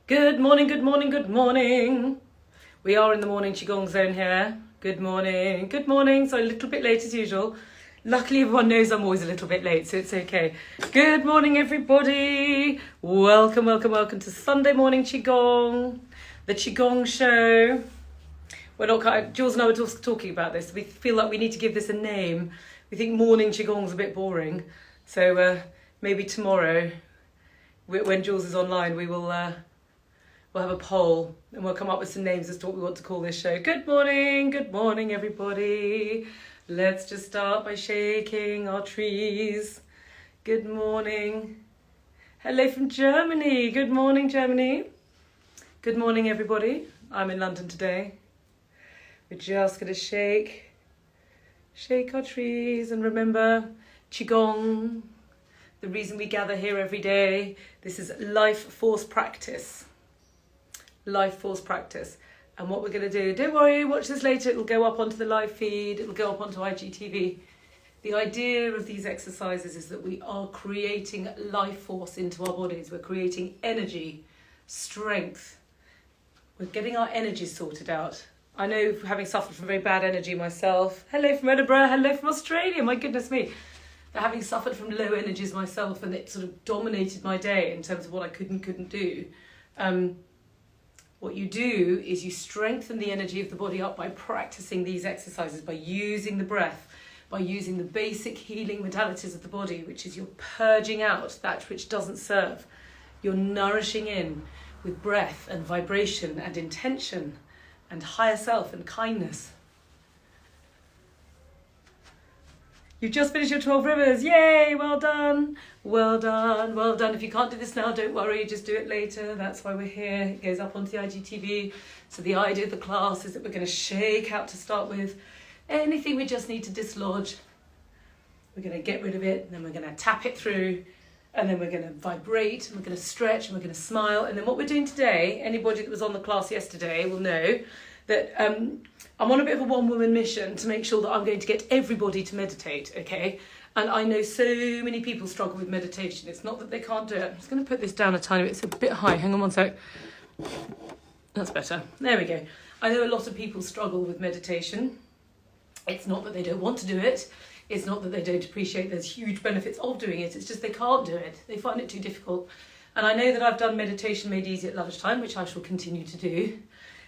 Good morning, good morning, good morning. We are in the morning Qigong zone here. Good morning, good morning. So a little bit late as usual. Luckily everyone knows I'm always a little bit late, so it's okay. Good morning everybody. Welcome, welcome, welcome to Sunday morning Qigong, the Qigong show. Jules and I were talking about this. We feel like we need to give this a name. We think morning Qigong's a bit boring. So maybe tomorrow, when Jules is online, we'll have a poll and we'll come up with some names as to what we want to call this show. Good morning everybody. Let's just start by shaking our trees. Good morning. Hello from Germany. Good morning, Germany. Good morning everybody. I'm in London today. We're just going to shake our trees and remember Qigong, the reason we gather here every day. This is life force practice. Life force practice. And what we're going to do, don't worry, watch this later, it'll go up onto the live feed, it'll go up onto IGTV. The idea of these exercises is that we are creating life force into our bodies. We're creating energy, strength. We're getting our energy sorted out. I know, having suffered from very bad energy myself. Hello from Edinburgh, hello from Australia, my goodness me. Having suffered from low energies myself, and it sort of dominated my day in terms of what I could and couldn't do. What you do is you strengthen the energy of the body up by practicing these exercises, by using the breath, by using the basic healing modalities of the body, which is you're purging out that which doesn't serve. You're nourishing in with breath and vibration and intention and higher self and kindness. You've just finished your 12 rivers. Yay, well done. Well done, well done. If you can't do this now, don't worry, just do it later. That's why we're here. It goes up onto the IGTV. So the idea of the class is that we're going to shake out to start with. Anything we just need to dislodge, we're going to get rid of it, and then we're going to tap it through, and then we're going to vibrate, and we're going to stretch, and we're going to smile. And then what we're doing today, anybody that was on the class yesterday will know that I'm on a bit of a one-woman mission to make sure that I'm going to get everybody to meditate, okay? And I know so many people struggle with meditation. It's not that they can't do it. I'm just going to put this down a tiny bit. It's a bit high. Hang on one sec. That's better. There we go. I know a lot of people struggle with meditation. It's not that they don't want to do it. It's not that they don't appreciate there's huge benefits of doing it. It's just they can't do it. They find it too difficult. And I know that I've done meditation made easy at lunchtime, which I shall continue to do.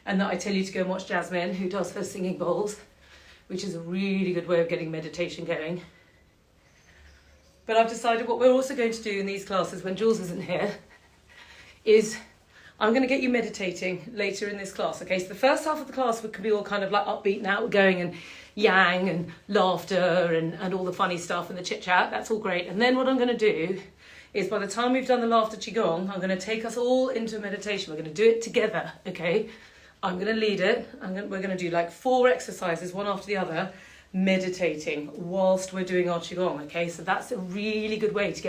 And that I tell you to go and watch Jasmine, who does her singing bowls, which is a really good way of getting meditation going. But I've decided what we're also going to do in these classes when Jules isn't here is I'm going to get you meditating later in this class, okay? So the first half of the class can be all kind of like upbeat and outgoing and yang and laughter and all the funny stuff and the chit-chat. That's all great. And then what I'm going to do is by the time we've done the laughter Qigong, I'm going to take us all into meditation. We're going to do it together, okay? I'm going to lead it. We're going to do like 4 exercises, one after the other, meditating whilst we're doing our Qigong, okay? So that's a really good way to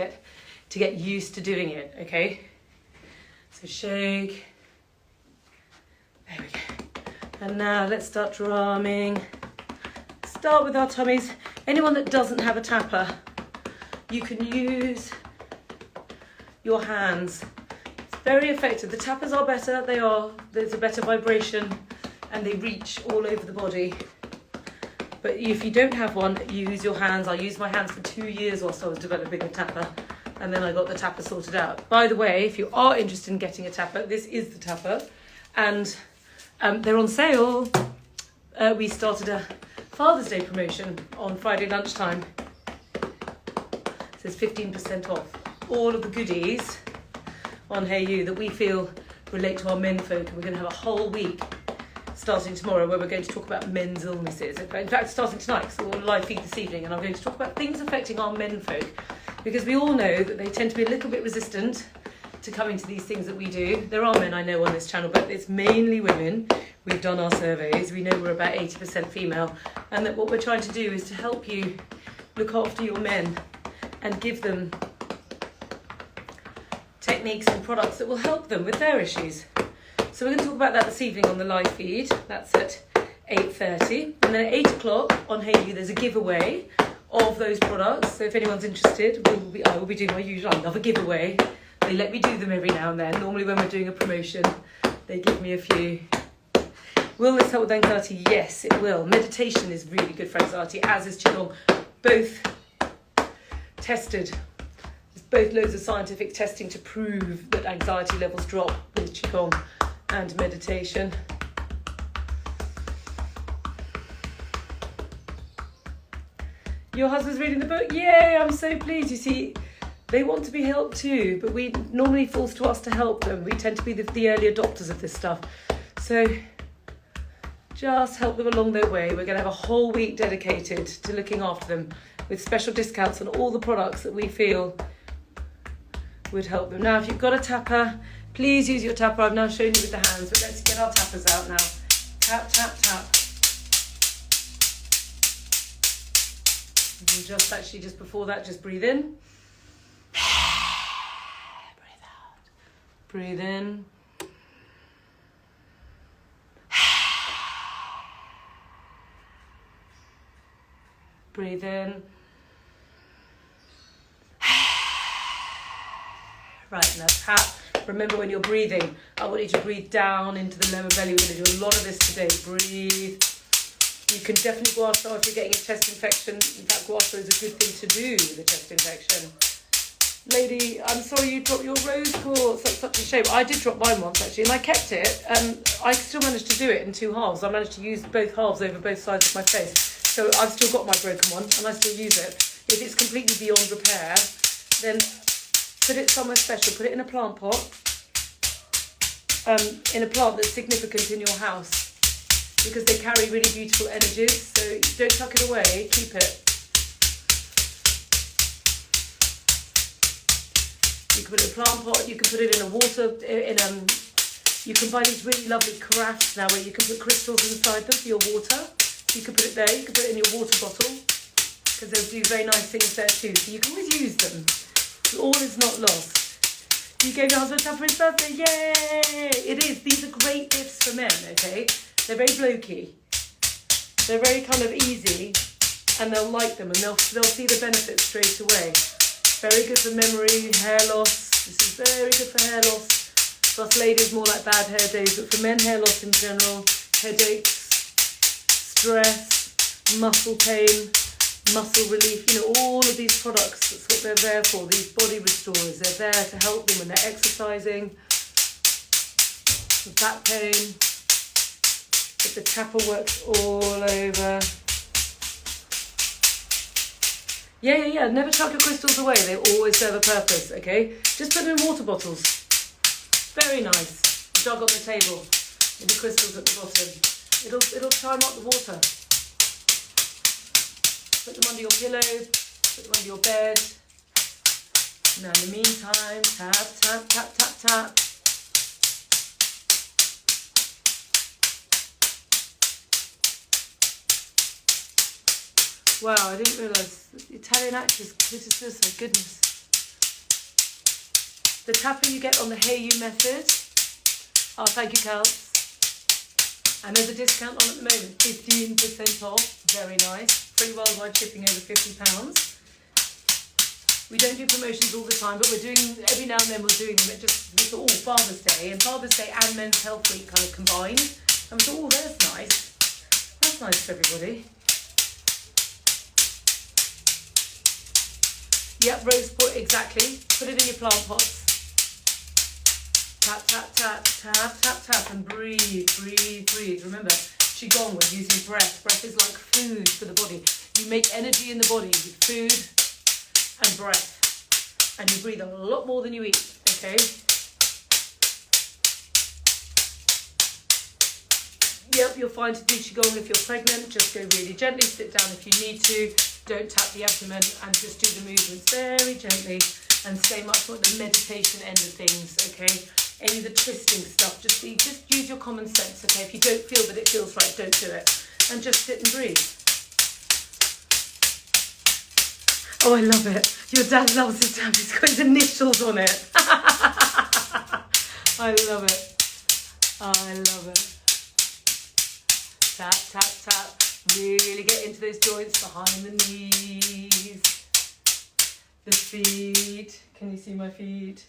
get used to doing it, okay? So shake. There we go. And now let's start drumming. Start with our tummies. Anyone that doesn't have a tapper, you can use your hands. Very effective. The tappers are better. There's a better vibration and they reach all over the body. But if you don't have one, use your hands. I used my hands for 2 years whilst I was developing a tapper, and then I got the tapper sorted out. By the way, if you are interested in getting a tapper, this is the tapper, and they're on sale. We started a Father's Day promotion on Friday lunchtime. It says 15% off all of the goodies on Hey You that we feel relate to our men folk, and we're going to have a whole week starting tomorrow where we're going to talk about men's illnesses. In fact, starting tonight, because we're on live feed this evening, and I'm going to talk about things affecting our men folk, because we all know that they tend to be a little bit resistant to coming to these things that we do. There are men I know on this channel, but it's mainly women. We've done our surveys. We know we're about 80% female, and that what we're trying to do is to help you look after your men and give them techniques and products that will help them with their issues. So we're going to talk about that this evening on the live feed. That's at 8:30. And then at 8 o'clock on Hey You, there's a giveaway of those products. So if anyone's interested, I will be doing my usual. I love a giveaway. They let me do them every now and then. Normally when we're doing a promotion, they give me a few. Will this help with anxiety? Yes, it will. Meditation is really good for anxiety, as is Qigong. Both tested. There's both loads of scientific testing to prove that anxiety levels drop with Qigong and meditation. Your husband's reading the book? Yay, I'm so pleased. You see, they want to be helped too, but we normally falls to us to help them. We tend to be the early adopters of this stuff. So just help them along their way. We're going to have a whole week dedicated to looking after them with special discounts on all the products that we feel would help them. Now, if you've got a tapper, please use your tapper. I've now shown you with the hands, but let's get our tappers out now. Tap, tap, tap. And just before that, just breathe in. Breathe out. Breathe in. Breathe in. Right, now tap. Remember, when you're breathing, I want you to breathe down into the lower belly. We're going to do a lot of this today. Breathe. You can definitely gua sha if you're getting a chest infection. In fact, gua sha is a good thing to do with a chest infection. Lady, I'm sorry you dropped your rose quartz. That's such a shame. I did drop mine once, actually, and I kept it. I still managed to do it in 2 halves. I managed to use both halves over both sides of my face. So I've still got my broken one, and I still use it. If it's completely beyond repair, then put it somewhere special. Put it in a plant pot, in a plant that's significant in your house, because they carry really beautiful energies. So don't tuck it away, keep it. You can put it in a plant pot, you can put it in a water, you can buy these really lovely carafes now where you can put crystals inside them for your water. You can put it there, you can put it in your water bottle, because they'll do very nice things there too. So you can always use them. All is not lost. You gave your husband a tap for his birthday, yay! It is, these are great gifts for men, okay? They're very blokey. They're very kind of easy, and they'll like them, and they'll see the benefits straight away. Very good for memory, hair loss. This is very good for hair loss. For us ladies, more like bad hair days, but for men, hair loss in general, headaches, stress, muscle pain, muscle relief, all of these products, that's what they're there for, these body restorers. They're there to help them when they're exercising, with back pain. But the tapper works all over. Yeah, never chuck your crystals away. They always serve a purpose, okay? Just put them in water bottles. Very nice. Jug on the table with the crystals at the bottom. It'll chime up the water. Put them under your pillow, put them under your bed. Now in the meantime, tap, tap, tap, tap, tap. Wow, I didn't realise. Italian actress committed suicide, goodness. The tapping you get on the Hey You method. Oh, thank you, Kels. And there's a discount on at the moment, 15% off, very nice. Free worldwide shipping over £50. We don't do promotions all the time, but we're doing, every now and then we're doing them at just, we thought, Father's Day, and Father's Day and Men's Health Week kind of combined. And we thought, that's nice. That's nice for everybody. Yep, rose pot, exactly. Put it in your plant pots. Tap, tap, tap, tap, tap, tap, and breathe, breathe, breathe. Remember, Qigong, we're using breath. Breath is like food for the body. You make energy in the body with food and breath. And you breathe a lot more than you eat, okay? Yep, you're fine to do Qigong if you're pregnant. Just go really gently, sit down if you need to. Don't tap the abdomen, and just do the movements very gently and stay much more at the meditation end of things, okay? Any of the twisting stuff, just use your common sense, okay? If you don't feel that it feels right, don't do it. And just sit and breathe. Oh, I love it. Your dad loves his tab. He's got his initials on it. I love it. I love it. Tap, tap, tap. Really get into those joints behind the knees. The feet. Can you see my feet?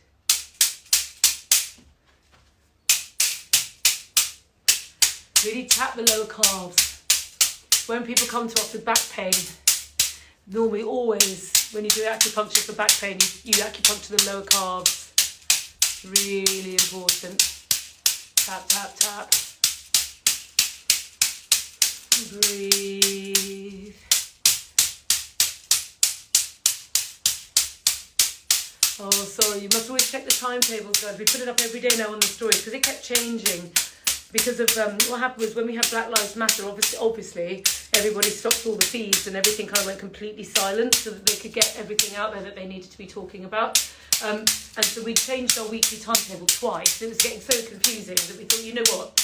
Really tap the lower calves. When people come to us with back pain, normally always, when you do acupuncture for back pain, you acupuncture the lower calves. Really important. Tap, tap, tap. Breathe. Oh, sorry, you must always check the timetables, guys. We put it up every day now on the stories because it kept changing. Because of what happened was when we had Black Lives Matter, obviously everybody stopped all the feeds and everything kind of went completely silent so that they could get everything out there that they needed to be talking about. And so we changed our weekly timetable twice. It was getting so confusing that we thought, you know what,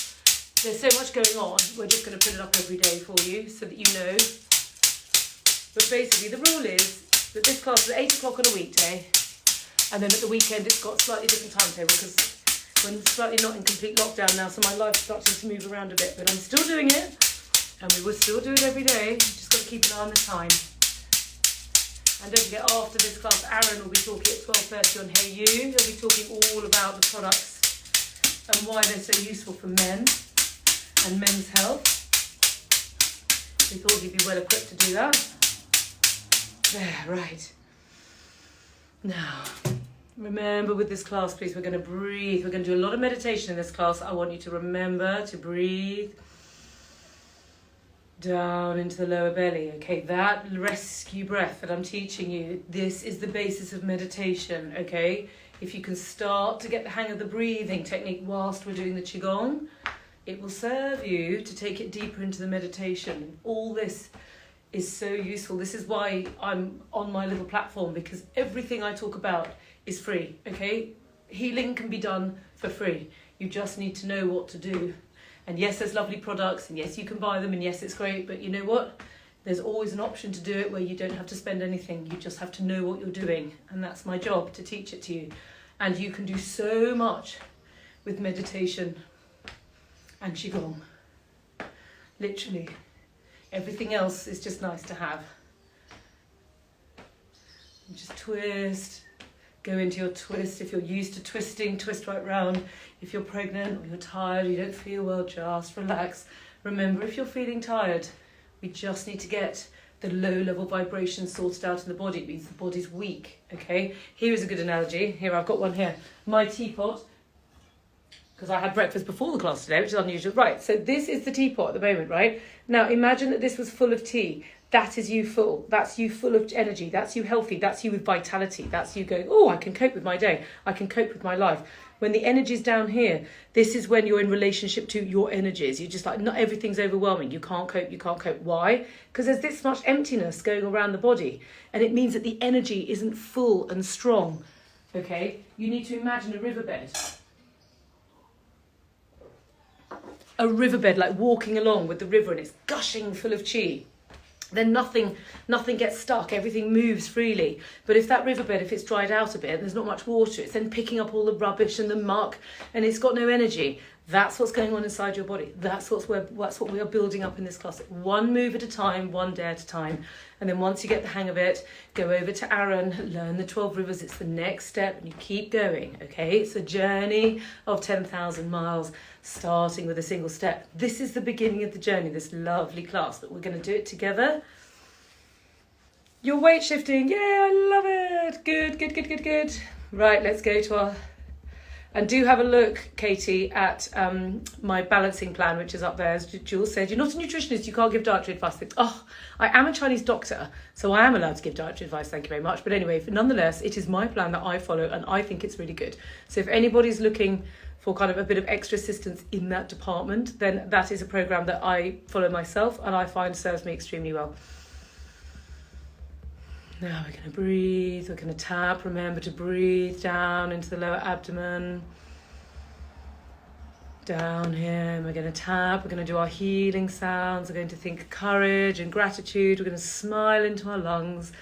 there's so much going on, we're just going to put it up every day for you so that you know. But basically the rule is that this class is at 8 o'clock on a weekday, and then at the weekend it's got a slightly different timetable because we're slightly not in complete lockdown now, so my life's starting to move around a bit, but I'm still doing it, and we will still do it every day. You've just got to keep an eye on the time. And don't forget, after this class, Aaron will be talking at 12:30 on Hey You. He'll be talking all about the products and why they're so useful for men and men's health. We thought he'd be well equipped to do that. There, right. Now, remember with this class, please, we're going to breathe. We're going to do a lot of meditation in this class. I want you to remember to breathe down into the lower belly. Okay, that rescue breath that I'm teaching you, this is the basis of meditation, okay? If you can start to get the hang of the breathing technique whilst we're doing the Qigong, it will serve you to take it deeper into the meditation. All this is so useful. This is why I'm on my little platform, because everything I talk about is free, okay? Healing can be done for free. You just need to know what to do. And yes, there's lovely products, and yes, you can buy them, and yes, it's great, but you know what? There's always an option to do it where you don't have to spend anything. You just have to know what you're doing, and that's my job, to teach it to you. And you can do so much with meditation and Qigong. Literally. Everything else is just nice to have. And just twist. Go into your twist. If you're used to twisting, twist right round. If you're pregnant or you're tired, or you don't feel well, just relax. Remember, if you're feeling tired, we just need to get the low-level vibrations sorted out in the body. It means the body's weak, okay? Here is a good analogy. Here, I've got one here. My teapot, because I had breakfast before the class today, which is unusual. Right, so this is the teapot at the moment, right? Now, imagine that this was full of tea. That is you full. That's you full of energy. That's you healthy. That's you with vitality. That's you going, oh, I can cope with my day. I can cope with my life. When the energy's down here, this is when you're in relationship to your energies. You're just like, not everything's overwhelming. You can't cope. You can't cope. Why? Because there's this much emptiness going around the body. And it means that the energy isn't full and strong. Okay? You need to imagine a riverbed. A riverbed, like walking along with the river, and it's gushing full of chi. Then nothing gets stuck, everything moves freely. But if that riverbed, if it's dried out a bit and there's not much water, it's then picking up all the rubbish and the muck, and it's got no energy. That's what's going on inside your body. That's what we are building up in this class. One move at a time, one day at a time. And then once you get the hang of it, go over to Aaron, learn the 12 rivers. It's the next step, and you keep going, okay? It's a journey of 10,000 miles, starting with a single step. This is the beginning of the journey, this lovely class, but we're going to do it together. Your weight shifting, yay, I love it. Good. Right, let's go to our... And do have a look, Katie, at my balancing plan, which is up there. As Jules said, you're not a nutritionist, you can't give dietary advice. Oh, I am a Chinese doctor, so I am allowed to give dietary advice, thank you very much. But anyway, nonetheless, it is my plan that I follow, and I think it's really good. So if anybody's looking for kind of a bit of extra assistance in that department, then that is a program that I follow myself, and I find serves me extremely well. Now we're going to breathe, we're going to tap. Remember to breathe down into the lower abdomen. Down here, and we're going to tap. We're going to do our healing sounds. We're going to think courage and gratitude. We're going to smile into our lungs.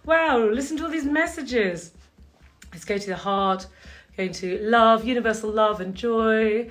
Wow, listen to all these messages. Let's go to the heart, going to love, universal love and joy.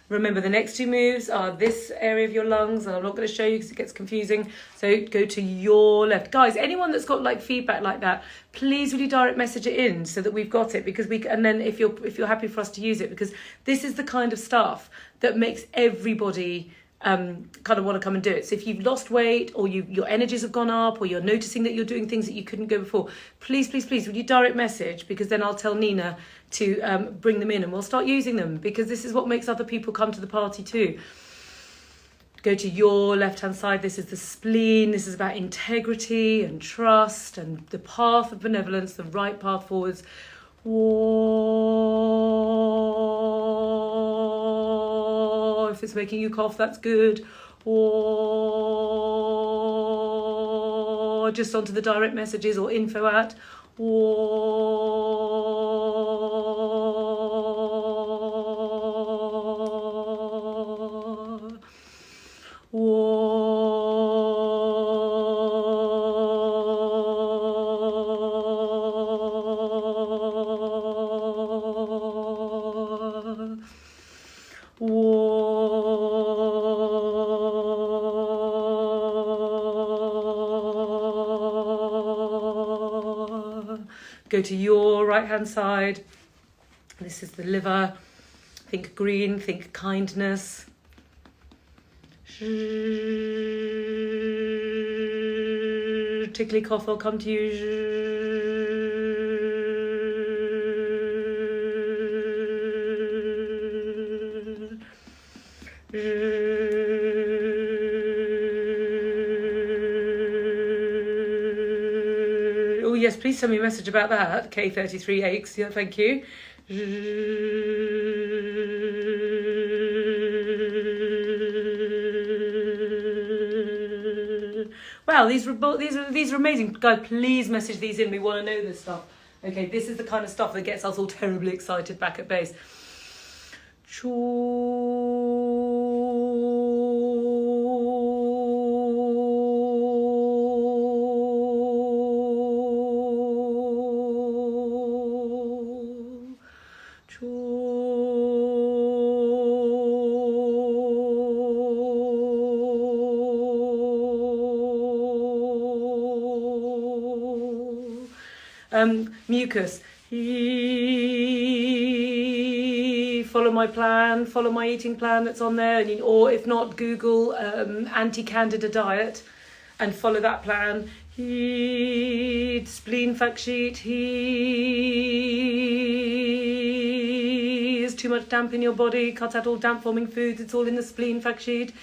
Remember, the next two moves are this area of your lungs, and I'm not going to show you because it gets confusing. So go to your left. Guys, anyone that's got like feedback like that, please will you direct message it in so that we've got it, because and then if you're happy for us to use it, because this is the kind of stuff that makes everybody kind of want to come and do it. So if you've lost weight, or your energies have gone up, or you're noticing that you're doing things that you couldn't go before, please will you direct message, because then I'll tell Nina to bring them in and we'll start using them, because this is what makes other people come to the party too. Go to your left hand side. This is the spleen. This is about integrity and trust and the path of benevolence, the right path forwards. Or if it's making you cough, that's good. Or just onto the direct messages or info at. Go to your right hand side. This is the liver. Think green, think kindness. Tickly cough, I'll come to you. Oh yes, please send me a message about that. K33 aches, yeah, thank you. Wow, these are amazing. Guys, please message these in. We want to know this stuff. Okay, this is the kind of stuff that gets us all terribly excited back at base. Mucus. Follow my plan, follow my eating plan that's on there, or if not, Google anti-candida diet and follow that plan. Spleen fact sheet. Is too much damp in your body, cut out all damp forming foods, it's all in the spleen fact sheet.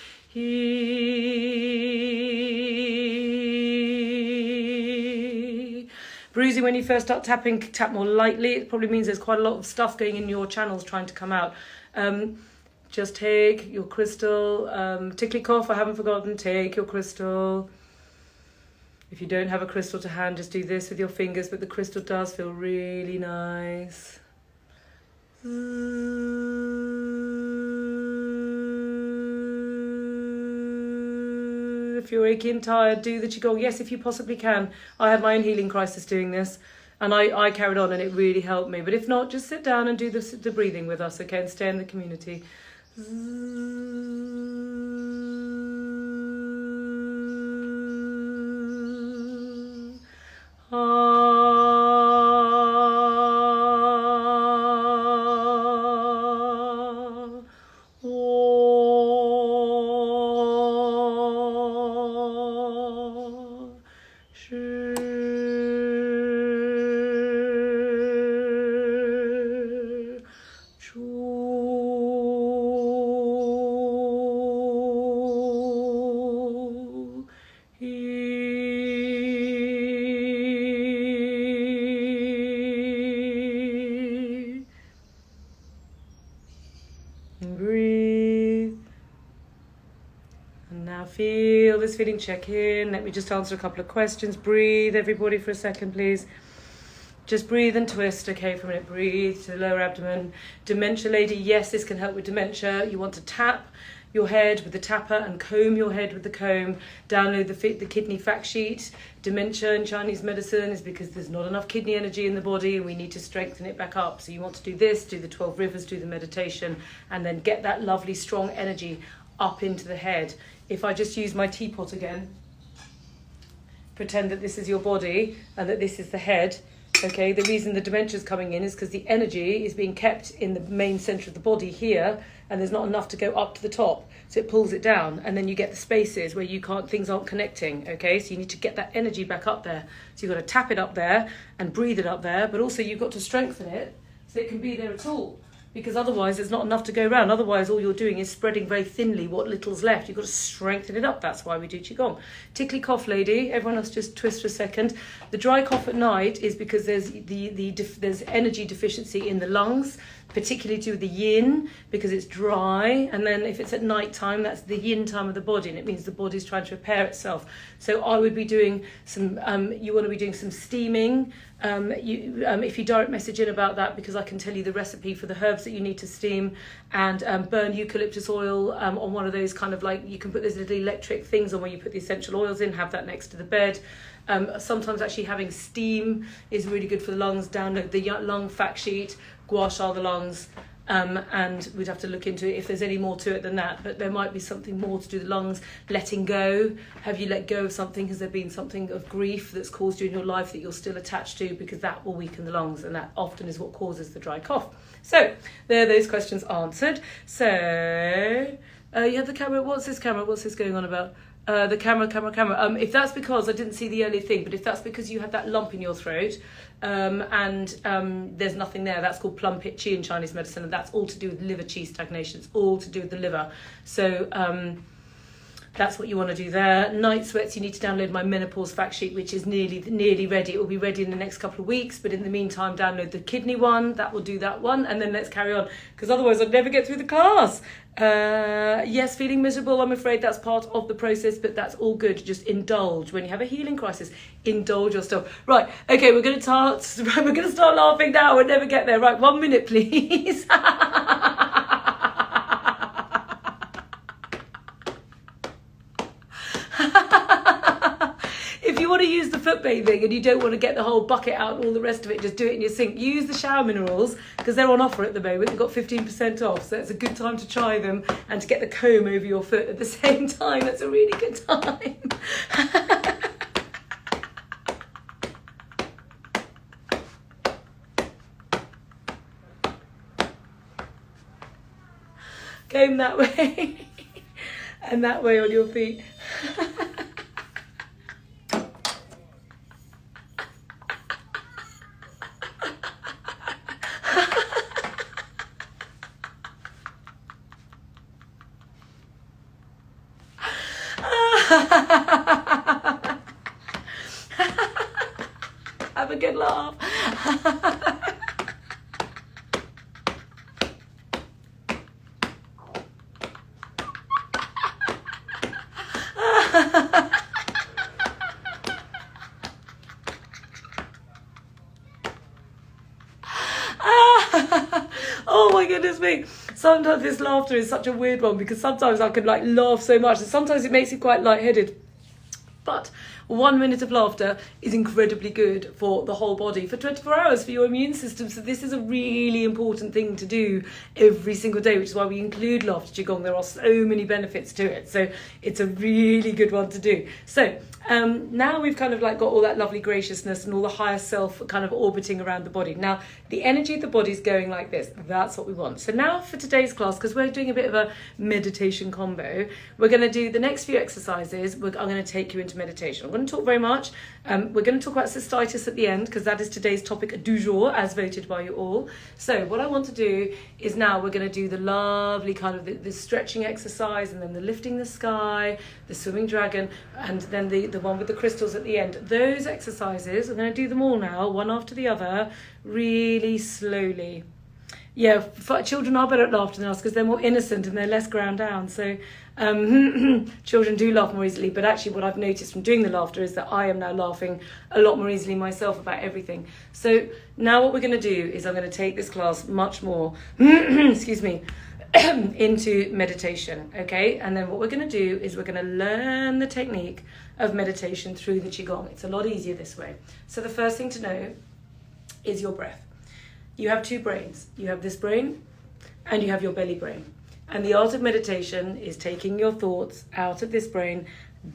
Bruising when you first start tapping, tap more lightly. It probably means there's quite a lot of stuff going in your channels trying to come out. Just take your crystal. Tickly cough, I haven't forgotten. Take your crystal. If you don't have a crystal to hand, just do this with your fingers, but the crystal does feel really nice. If you're achy and tired, do the Qigong. Yes, if you possibly can. I had my own healing crisis doing this, and I carried on, and it really helped me. But if not, just sit down and do the breathing with us, okay, and stay in the community. Breathe. Feel this feeling, check in. Let me just answer a couple of questions. Breathe, everybody, for a second, please. Just breathe and twist, okay, for a minute. Breathe to the lower abdomen. Dementia lady, yes, this can help with dementia. You want to tap your head with the tapper and comb your head with the comb. Download the kidney fact sheet. Dementia in Chinese medicine is because there's not enough kidney energy in the body and we need to strengthen it back up. So you want to do this, do the 12 rivers, do the meditation, and then get that lovely strong energy up into the head. If I just use my teapot again, pretend that this is your body and that this is the head. Okay, the reason the dementia is coming in is because the energy is being kept in the main centre of the body here, and there's not enough to go up to the top, so it pulls it down, and then you get the spaces where things aren't connecting. Okay, so you need to get that energy back up there. So you've got to tap it up there and breathe it up there, but also you've got to strengthen it so it can be there at all. Because otherwise there's not enough to go around. Otherwise all you're doing is spreading very thinly what little's left. You've got to strengthen it up. That's why we do Qigong. Tickly cough lady, everyone else just twist for a second. The dry cough at night is because there's there's energy deficiency in the lungs, particularly to the yin, because it's dry. And then if it's at night time, that's the yin time of the body, and it means the body's trying to repair itself. So I would be doing some, you want to be doing some steaming. If you direct message in about that, because I can tell you the recipe for the herbs that you need to steam, and burn eucalyptus oil on one of those kind of like, you can put those little electric things on where you put the essential oils in, have that next to the bed. Sometimes actually having steam is really good for the lungs. Download the lung fact sheet, gua sha the lungs, and we'd have to look into it if there's any more to it than that, but there might be something more to do with the lungs. Letting go. Have you let go of something? Has there been something of grief that's caused you in your life that you're still attached to? Because that will weaken the lungs, and that often is what causes the dry cough. So there are those questions answered. So you have the camera. What's this camera? What's this going on about? The camera. If that's because I didn't see the earlier thing, but if that's because you had that lump in your throat, and there's nothing there, that's called plum pit qi in Chinese medicine, and that's all to do with liver qi stagnation. It's all to do with the liver. So that's what you want to do there. Night sweats, you need to download my menopause fact sheet, which is nearly ready. It will be ready in the next couple of weeks, but in the meantime, download the kidney one. That will do that one, and then let's carry on, because otherwise I'd never get through the class. Yes, feeling miserable, I'm afraid that's part of the process, but that's all good. Just indulge. When you have a healing crisis, indulge yourself. Right, okay, we're going to start laughing now. We'll never get there. Right, 1 minute, please. If you want to use the foot bathing and you don't want to get the whole bucket out and all the rest of it, just do it in your sink. Use the shower minerals, because they're on offer at the moment. They've got 15% off, so it's a good time to try them and to get the comb over your foot at the same time. That's a really good time. Comb that way and that way on your feet. Have a good laugh. Oh my goodness me. Sometimes this laughter is such a weird one, because sometimes I can like laugh so much and sometimes it makes me quite lightheaded. But 1 minute of laughter is incredibly good for the whole body for 24 hours for your immune system. So this is a really important thing to do every single day, which is why we include laughter Qigong. There are so many benefits to it. So it's a really good one to do. So now we've kind of like got all that lovely graciousness and all the higher self kind of orbiting around the body. Now the energy of the body is going like this. That's what we want. So now for today's class, because we're doing a bit of a meditation combo, we're going to do the next few exercises. I'm going to take you into meditation. I'm going to talk very much. We're going to talk about cystitis at the end, because that is today's topic du jour, as voted by you all. So what I want to do is now we're going to do the lovely kind of the stretching exercise, and then the lifting the sky, the swimming dragon, and then the one with the crystals at the end. Those exercises, I'm going to do them all now, one after the other, really slowly. Yeah, children are better at laughter than us because they're more innocent and they're less ground down. So children do laugh more easily. But actually what I've noticed from doing the laughter is that I am now laughing a lot more easily myself about everything. So now what we're going to do is I'm going to take this class much more, excuse me, into meditation, okay? And then what we're going to do is we're going to learn the technique of meditation through the Qigong. It's a lot easier this way. So the first thing to know is your breath. You have two brains. You have this brain and you have your belly brain. And the art of meditation is taking your thoughts out of this brain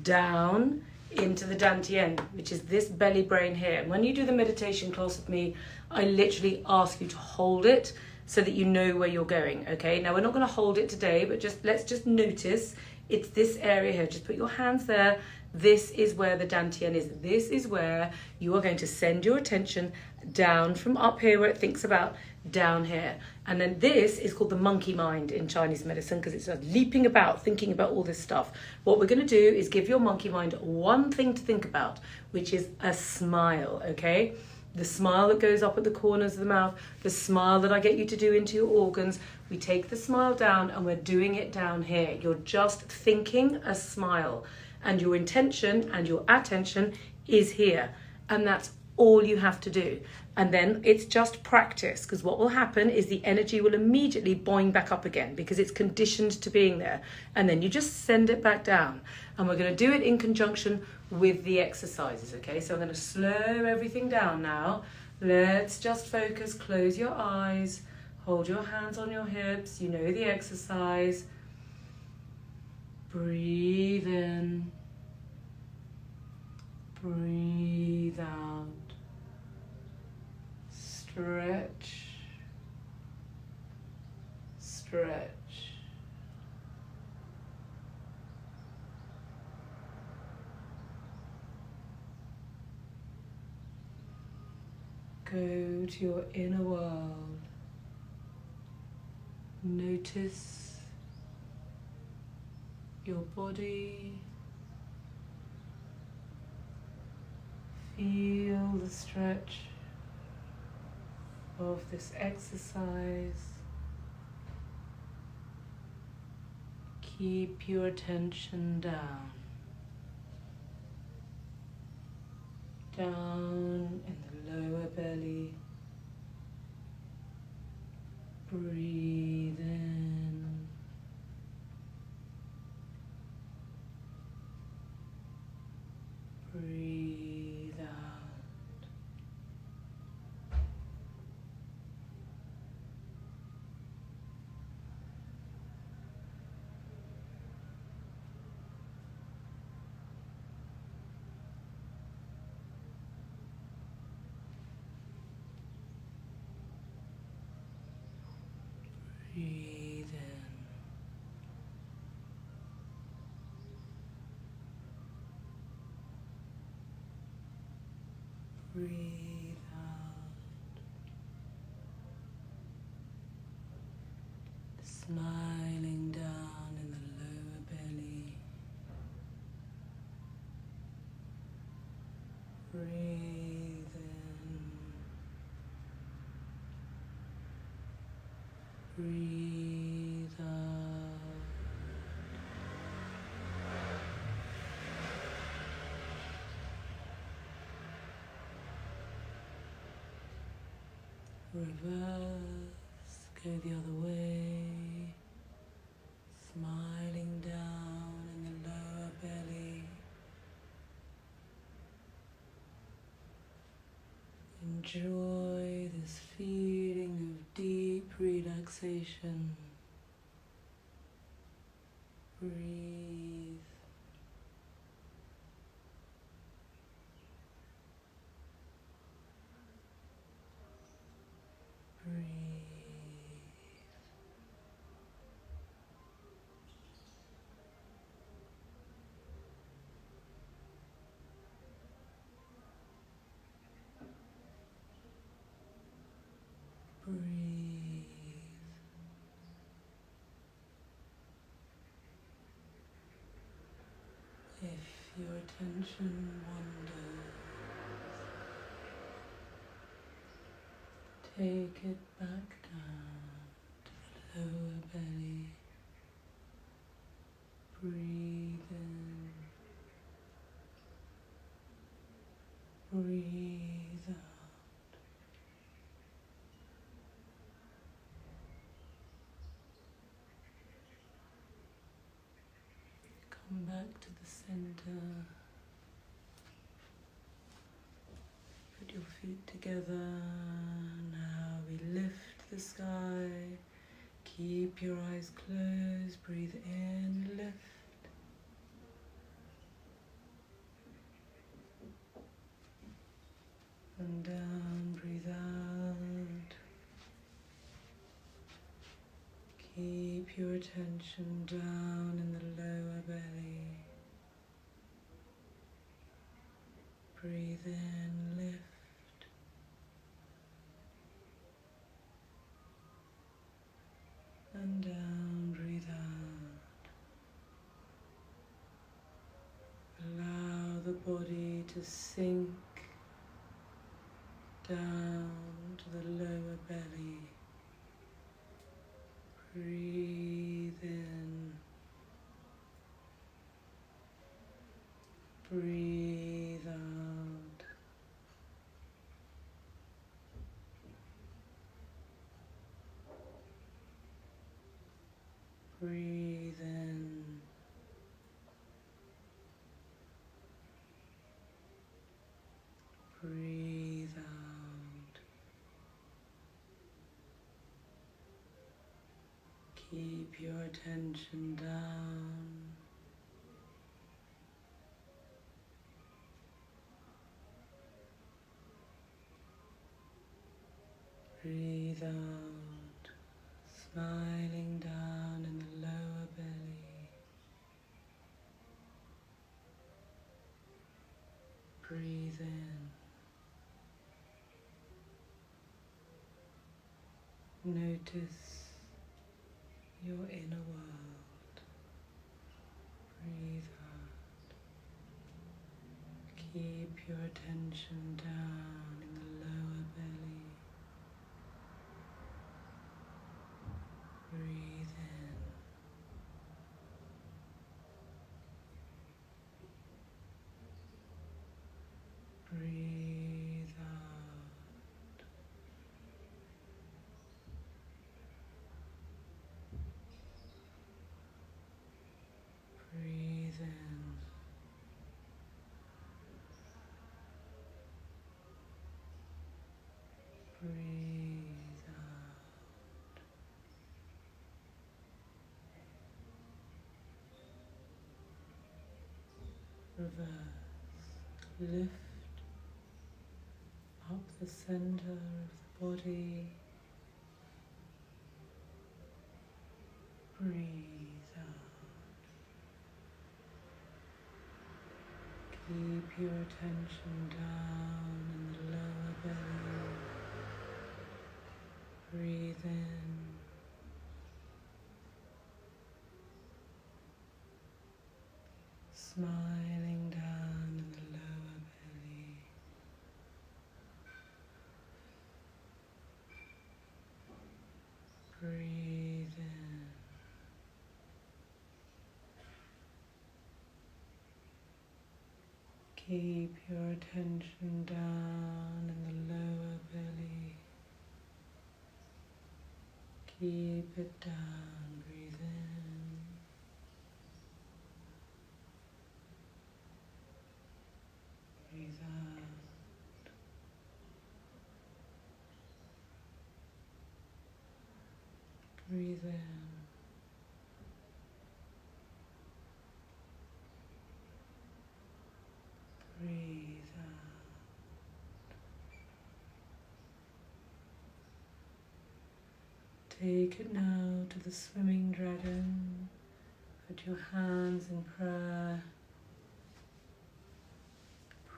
down into the dantian, which is this belly brain here. And when you do the meditation class with me, I literally ask you to hold it so that you know where you're going, okay? Now, we're not going to hold it today, but let's just notice it's this area here. Just put your hands there. This is where the dantian is. This is where you are going to send your attention down from up here where it thinks about down here. And then this is called the monkey mind in Chinese medicine because it's leaping about, thinking about all this stuff. What we're going to do is give your monkey mind one thing to think about, which is a smile, okay? The smile that goes up at the corners of the mouth, the smile that I get you to do into your organs. We take the smile down and we're doing it down here. You're just thinking a smile. And your intention and your attention is here. And that's all you have to do. And then it's just practice, because what will happen is the energy will immediately boing back up again because it's conditioned to being there. And then you just send it back down. And we're going to do it in conjunction with the exercises, okay? So I'm going to slow everything down now. Let's just focus. Close your eyes. Hold your hands on your hips. You know the exercise. Breathe in, breathe out, stretch, stretch. Go to your inner world. Notice your body, feel the stretch of this exercise. Keep your attention down, down in the lower belly. Breathe in. Breathe out. Breathe in. Breathe out, smiling down in the lower belly. Breathe in, breathe out. Reverse, go the other way, smiling down in the lower belly. Enjoy this feeling of deep relaxation. Breathe. Breathe. Breathe. If your attention wanders, take it back down. back to the center. Put your feet together. Now we lift the sky. Keep your eyes closed. Breathe in, lift. And down, breathe out. Keep your attention down in the lower belly. Breathe in, lift. And down, breathe out. Allow the body to sink down to the lower belly. Breathe in. Breathe out. Breathe in. Breathe out. Keep your attention down. Breathe out, smiling down in the lower belly. Breathe in. Notice your inner world. Breathe out. Keep your attention down in the lower belly. Breathe in. Breathe out. Breathe in. Breathe out. Reverse. Lift up the center of the body. Breathe out. Keep your attention down in the lower belly. Breathe in. Smiling down in the lower belly. Breathe in. Keep your attention down in the lower belly. Keep it down. Breathe in. Breathe out. Breathe in. Breathe out. Take it now to the swimming dragon. Put your hands in prayer.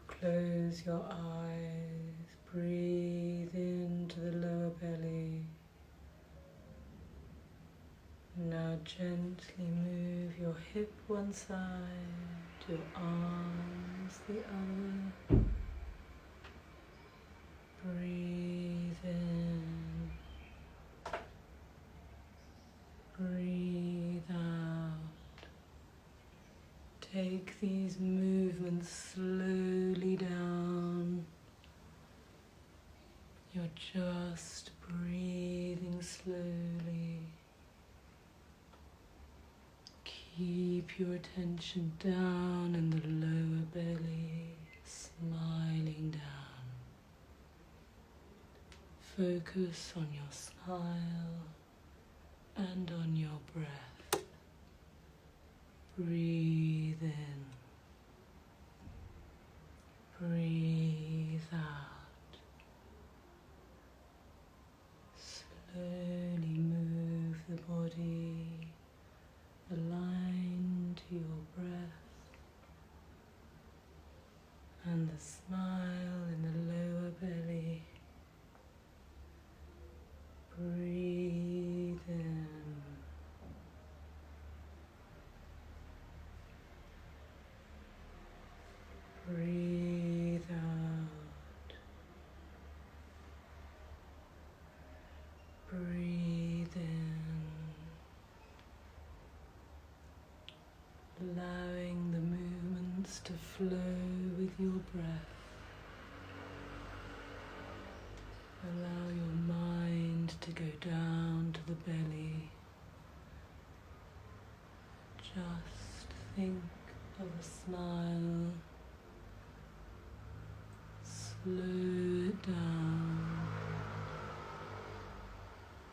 Close your eyes. Breathe into the lower belly. Now gently move your hip one side, your arms the other. Breathe in. Breathe out. Take these movements slowly down. You're just breathing slowly. Keep Keep your attention down in the lower belly, smiling down. Focus on your smile and on your breath. Breathe in. Breathe out. Slowly move the body aligned to your breath and the smile in the lower belly. Breathe in. Breathe out. Breathe in. Allowing the movements to flow with your breath. Allow your mind to go down to the belly. Just think of a smile. Slow it down.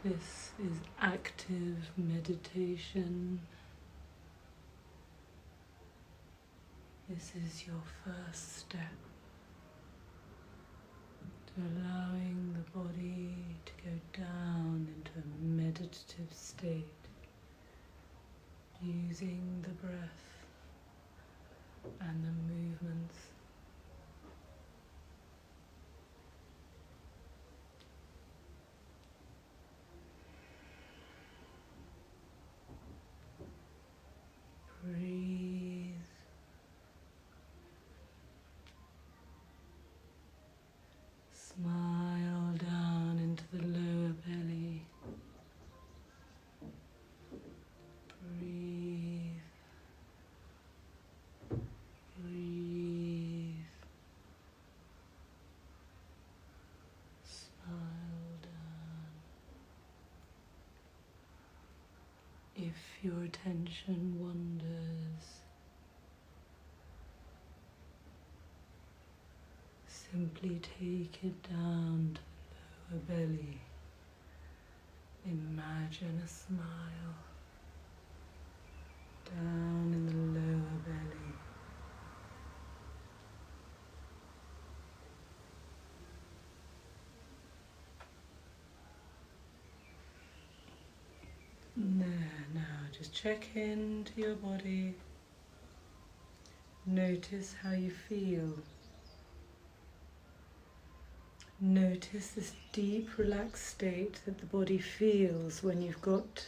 This is active meditation. This is your first step to allowing the body to go down into a meditative state, using the breath and the movements. Breathe. Smile down into the lower belly. Breathe. Breathe. Smile down. If your attention wanders, simply take it down to the lower belly. Imagine a smile down in the lower belly. There, now just check into your body. Notice how you feel. Notice this deep, relaxed state that the body feels when you've got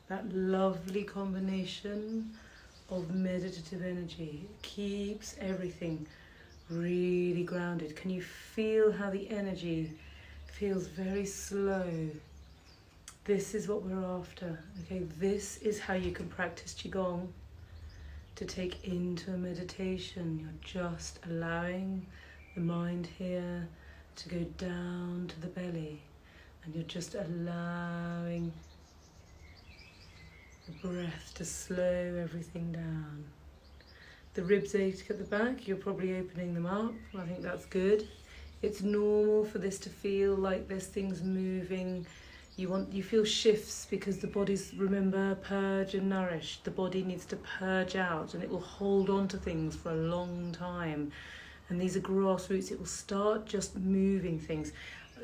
that lovely combination of meditative energy. It keeps everything really grounded. Can you feel how the energy feels very slow? This is what we're after, okay? This is how you can practice Qigong, to take into a meditation. You're just allowing the mind here to go down to the belly, and you're just allowing the breath to slow everything down. The ribs ache at the back, you're probably opening them up. I think that's good. It's normal for this to feel like there's things moving. You feel shifts because the body's, remember, purge and nourish. The body needs to purge out, and it will hold on to things for a long time. And these are grassroots. It will start just moving things.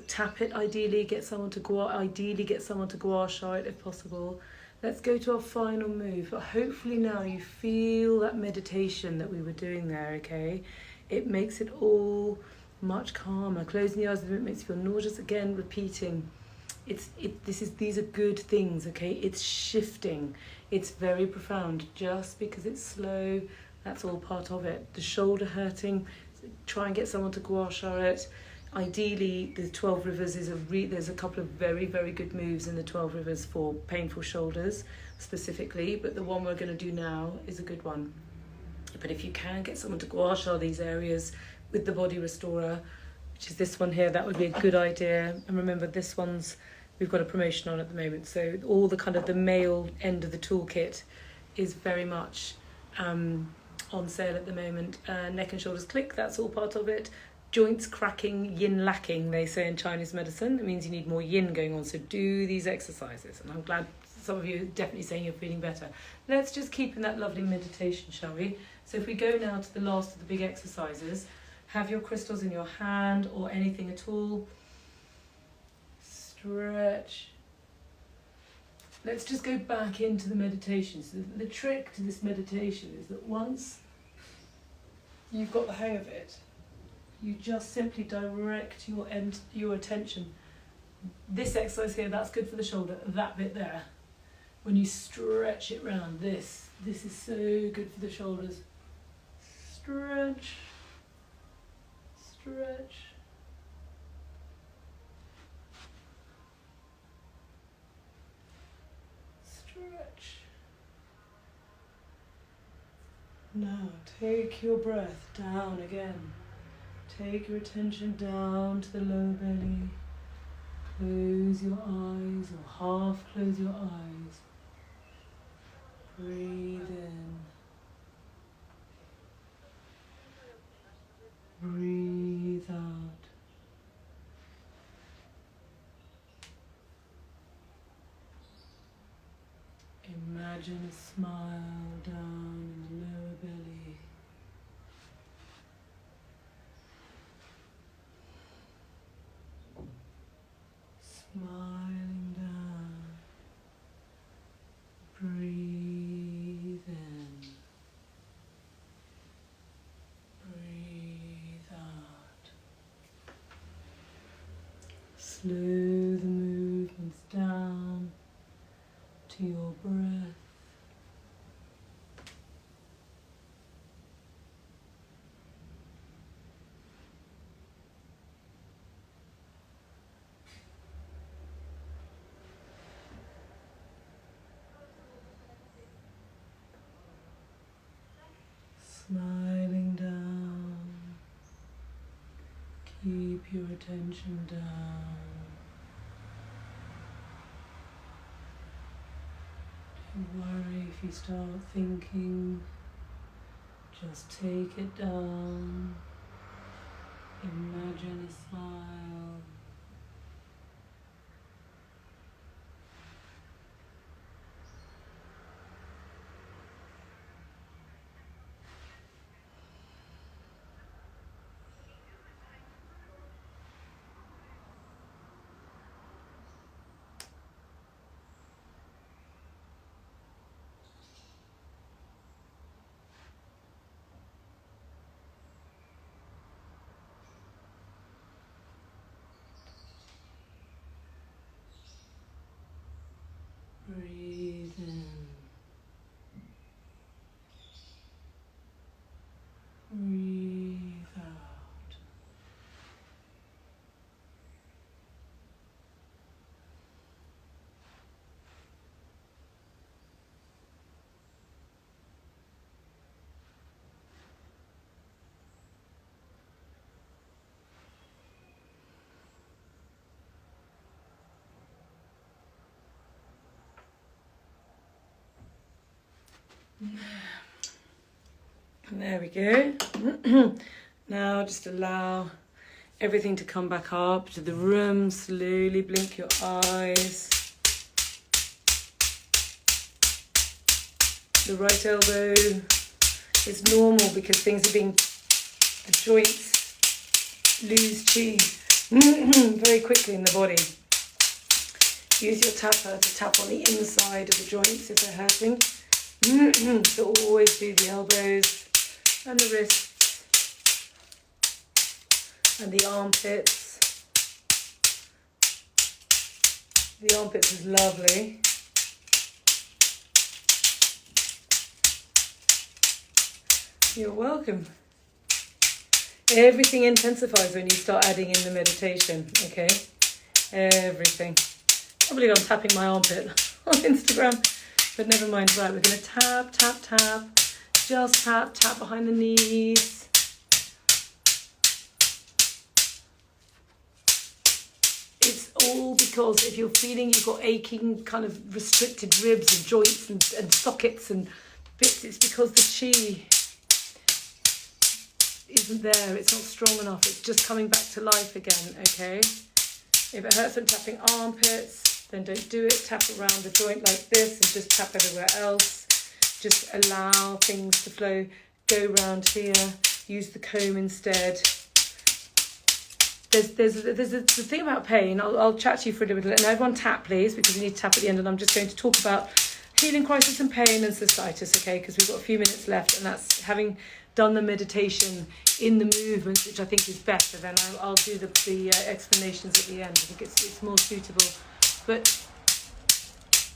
Tap it, ideally get someone to gua sha it if possible. Let's go to our final move. But hopefully now you feel that meditation that we were doing there, okay? It makes it all much calmer. Closing the eyes a bit makes you feel nauseous. Again, repeating. These are good things, okay? It's shifting. It's very profound. Just because it's slow, that's all part of it. The shoulder hurting, try and get someone to gua sha it. Ideally, the 12 rivers is there's a couple of very, very good moves in the 12 rivers for painful shoulders specifically, but the one we're going to do now is a good one. But if you can get someone to gua sha these areas with the body restorer, which is this one here, that would be a good idea. And remember, this one's, we've got a promotion on at the moment, so all the kind of the male end of the toolkit is very much on sale at the moment. Neck and shoulders click, that's all part of it. Joints cracking, yin lacking, they say in Chinese medicine. It means you need more yin going on. So do these exercises. And I'm glad some of you are definitely saying you're feeling better. Let's just keep in that lovely meditation, shall we? So if we go now to the last of the big exercises, have your crystals in your hand or anything at all. Stretch. Let's just go back into the meditation. So the trick to this meditation is that once you've got the hang of it, you just simply direct your attention. This exercise here, that's good for the shoulder, that bit there. When you stretch it round, this is so good for the shoulders. Stretch, stretch. Stretch. Now take your breath down again. Take your attention down to the lower belly. Close your eyes or half close your eyes. Breathe in. Breathe out. Imagine a smile down in the lower belly. Smiling down. Breathe in. Breathe out. Slow the movements down to your breath. Smiling down. Keep your attention down. Don't worry if you start thinking, just take it down. Imagine a smile. Breathe in. Breathe out. There we go. Now just allow everything to come back up to the room. Slowly blink your eyes. The right elbow is normal because things are being, the joints lose chi very quickly in the body. Use your tapper to tap on the inside of the joints if they're hurting. So always do the elbows and the wrists and the armpits. The armpits is lovely. You're welcome. Everything intensifies when you start adding in the meditation, okay? Everything. I believe I'm tapping my armpit on Instagram, but never mind. Right, we're going to tap, tap, tap. Just tap, tap behind the knees. It's all because if you're feeling you've got aching, kind of restricted ribs and joints and sockets and bits, it's because the chi isn't there. It's not strong enough. It's just coming back to life again, okay? If it hurts when tapping armpits, then don't do it. Tap around the joint like this and just tap everywhere else. Just allow things to flow. Go around here. Use the comb instead. There's the thing about pain. I'll chat to you for a little bit. And everyone tap, please, because we need to tap at the end. And I'm just going to talk about healing crisis and pain and cystitis, okay? Because we've got a few minutes left, and that's having done the meditation in the movements, which I think is better. Then I'll do the explanations at the end. I think it's more suitable. But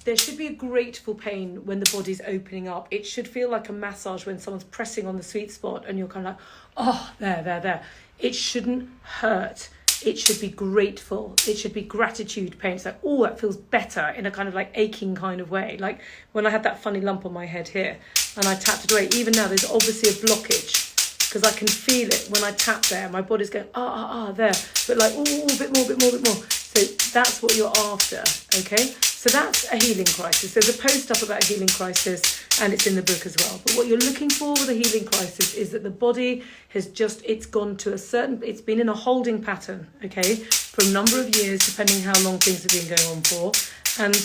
there should be a grateful pain when the body's opening up. It should feel like a massage when someone's pressing on the sweet spot and you're kind of like, oh, there. It shouldn't hurt. It should be grateful. It should be gratitude pain. It's like, oh, that feels better in a kind of like aching kind of way. Like when I had that funny lump on my head here and I tapped it away, even now there's obviously a blockage because I can feel it when I tap there. My body's going, there. But like, oh, a bit more. So that's what you're after, okay? So that's a healing crisis. There's a post up about healing crisis and it's in the book as well. But what you're looking for with a healing crisis is that the body has it's been in a holding pattern, okay, for a number of years, depending how long things have been going on for. And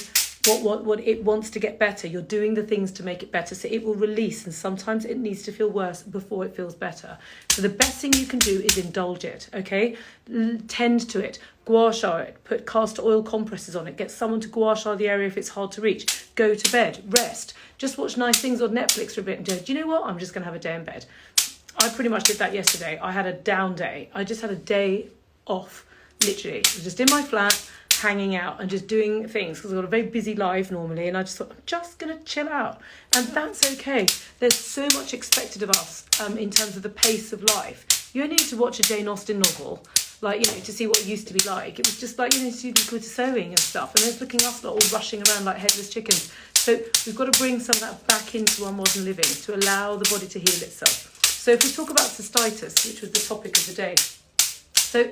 what it wants to get better. You're doing the things to make it better. So it will release, and sometimes it needs to feel worse before it feels better. So the best thing you can do is indulge it, okay? Tend to it. Gua sha it. Put castor oil compresses on it. Get someone to gua sha the area if it's hard to reach. Go to bed. Rest. Just watch nice things on Netflix for a bit and do you know what? I'm just going to have a day in bed. I pretty much did that yesterday. I had a down day. I just had a day off, literally. I was just in my flat, hanging out and just doing things because I've got a very busy life normally, and I just thought, I'm just going to chill out. And that's okay. There's so much expected of us in terms of the pace of life. You only need to watch a Jane Austen novel, like, to see what it used to be like. It was just like, students go to sewing and stuff, and there's looking at us all rushing around like headless chickens. So we've got to bring some of that back into our modern living to allow the body to heal itself. So if we talk about cystitis, which was the topic of the day, so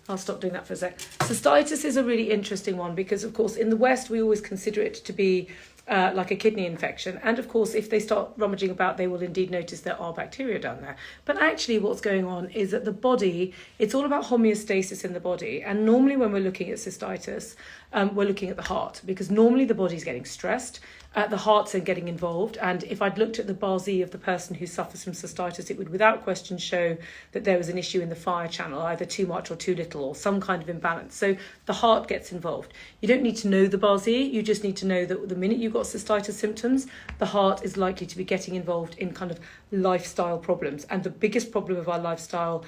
I'll stop doing that for a sec. Cystitis is a really interesting one because, of course, in the West, we always consider it to be like a kidney infection. And, of course, if they start rummaging about, they will indeed notice there are bacteria down there. But actually what's going on is that the body, it's all about homeostasis in the body. And normally when we're looking at cystitis, we're looking at the heart because normally the body's getting stressed. The heart's then getting involved, and if I'd looked at the Bazi of the person who suffers from cystitis, it would without question show that there was an issue in the fire channel, either too much or too little, or some kind of imbalance. So the heart gets involved. You don't need to know the Bazi, you just need to know that the minute you've got cystitis symptoms, the heart is likely to be getting involved in kind of lifestyle problems. And the biggest problem of our lifestyle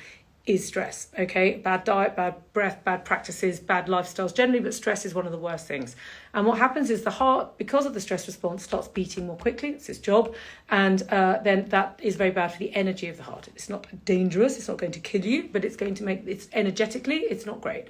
is stress, okay? Bad diet, bad breath, bad practices, bad lifestyles generally, but stress is one of the worst things. And what happens is the heart, because of the stress response, starts beating more quickly. It's its job. And then that is very bad for the energy of the heart. It's not dangerous. It's not going to kill you, but it's going to it's energetically, it's not great.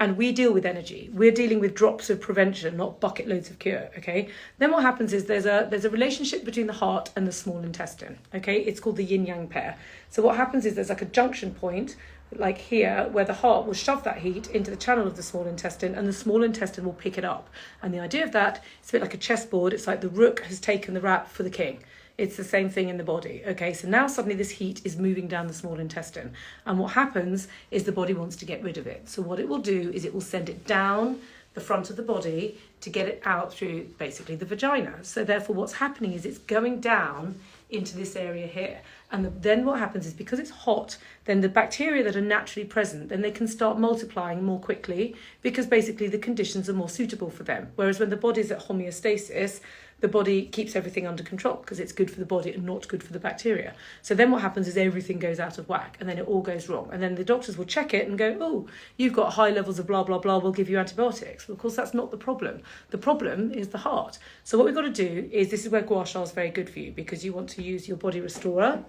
And we deal with energy. We're dealing with drops of prevention, not bucket loads of cure, okay? Then what happens is there's a relationship between the heart and the small intestine, okay? It's called the yin-yang pair. So what happens is there's like a junction point, like here, where the heart will shove that heat into the channel of the small intestine, and the small intestine will pick it up. And the idea of that, it's a bit like a chessboard. It's like the rook has taken the rat for the king. It's the same thing in the body, okay? So now suddenly this heat is moving down the small intestine. And what happens is the body wants to get rid of it. So what it will do is it will send it down the front of the body to get it out through basically the vagina. So therefore what's happening is it's going down into this area here. And then what happens is because it's hot, then the bacteria that are naturally present, then they can start multiplying more quickly because basically the conditions are more suitable for them. Whereas when the body's at homeostasis, the body keeps everything under control because it's good for the body and not good for the bacteria. So then what happens is everything goes out of whack and then it all goes wrong. And then the doctors will check it and go, oh, you've got high levels of blah, blah, blah, we'll give you antibiotics. Well, of course, that's not the problem. The problem is the heart. So what we've got to do is, this is where gua sha is very good for you because you want to use your body restorer.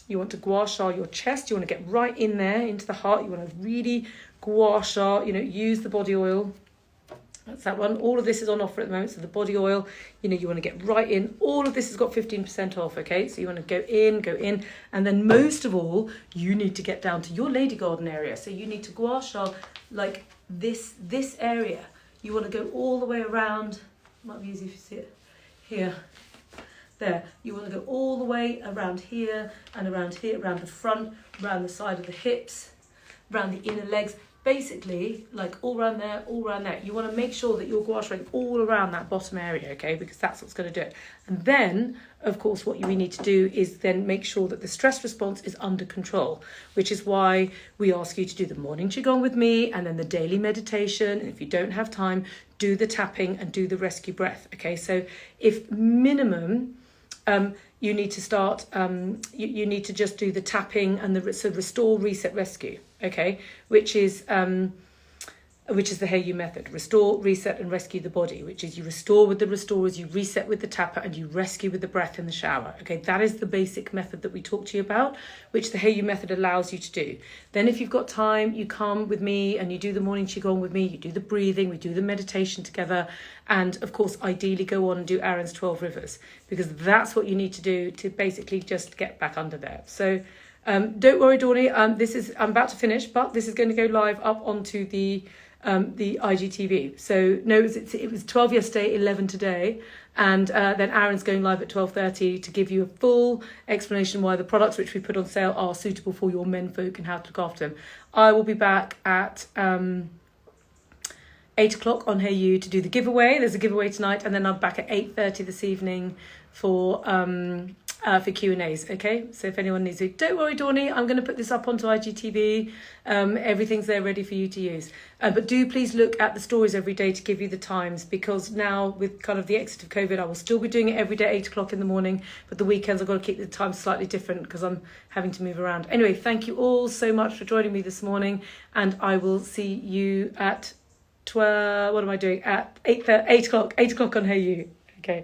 You want to gua sha your chest. You want to get right in there into the heart. You want to really gua sha, use the body oil. That's that one. All of this is on offer at the moment. So the body oil, you want to get right in. All of this has got 15% off, okay? So you want to go in. And then most of all, you need to get down to your lady garden area. So you need to gua sha like this area. You want to go all the way around. Might be easy if you see it here. There. You want to go all the way around here and around here, around the front, around the side of the hips, around the inner legs. Basically, like all around there, all around there. You want to make sure that you're gua shaing all around that bottom area, okay? Because that's what's going to do it. And then, of course, what we need to do is then make sure that the stress response is under control, which is why we ask you to do the morning Qigong with me and then the daily meditation. And if you don't have time, do the tapping and do the rescue breath, okay? So if minimum... you need to start, you need to just do the tapping and so restore, reset, rescue, okay, which is the Hey You method. Restore, reset and rescue the body, which is you restore with the restorers, you reset with the tapper and you rescue with the breath in the shower. Okay, that is the basic method that we talked to you about, which the Hey You method allows you to do. Then if you've got time, you come with me and you do the morning Qigong with me, you do the breathing, we do the meditation together, and of course ideally go on and do Aaron's 12 rivers, because that's what you need to do to basically just get back under there. So don't worry, Dawny, I'm about to finish, but this is going to go live up onto the IGTV. So no, it was 12 yesterday, 11 today, and then Aaron's going live at 12:30 to give you a full explanation why the products which we put on sale are suitable for your men folk and how to look after them. I will be back at 8 o'clock on Hey You to do the giveaway. There's a giveaway tonight, and then I'm back at 8:30 this evening for Q&As, okay? So if anyone needs it, don't worry, Dawny, I'm going to put this up onto IGTV. Everything's there ready for you to use. But do please look at the stories every day to give you the times, because now with kind of the exit of COVID, I will still be doing it every day, 8 o'clock in the morning, but the weekends I've got to keep the time slightly different because I'm having to move around. Anyway, thank you all so much for joining me this morning, and I will see you at 12, what am I doing? At 8 o'clock on Hey You. Okay.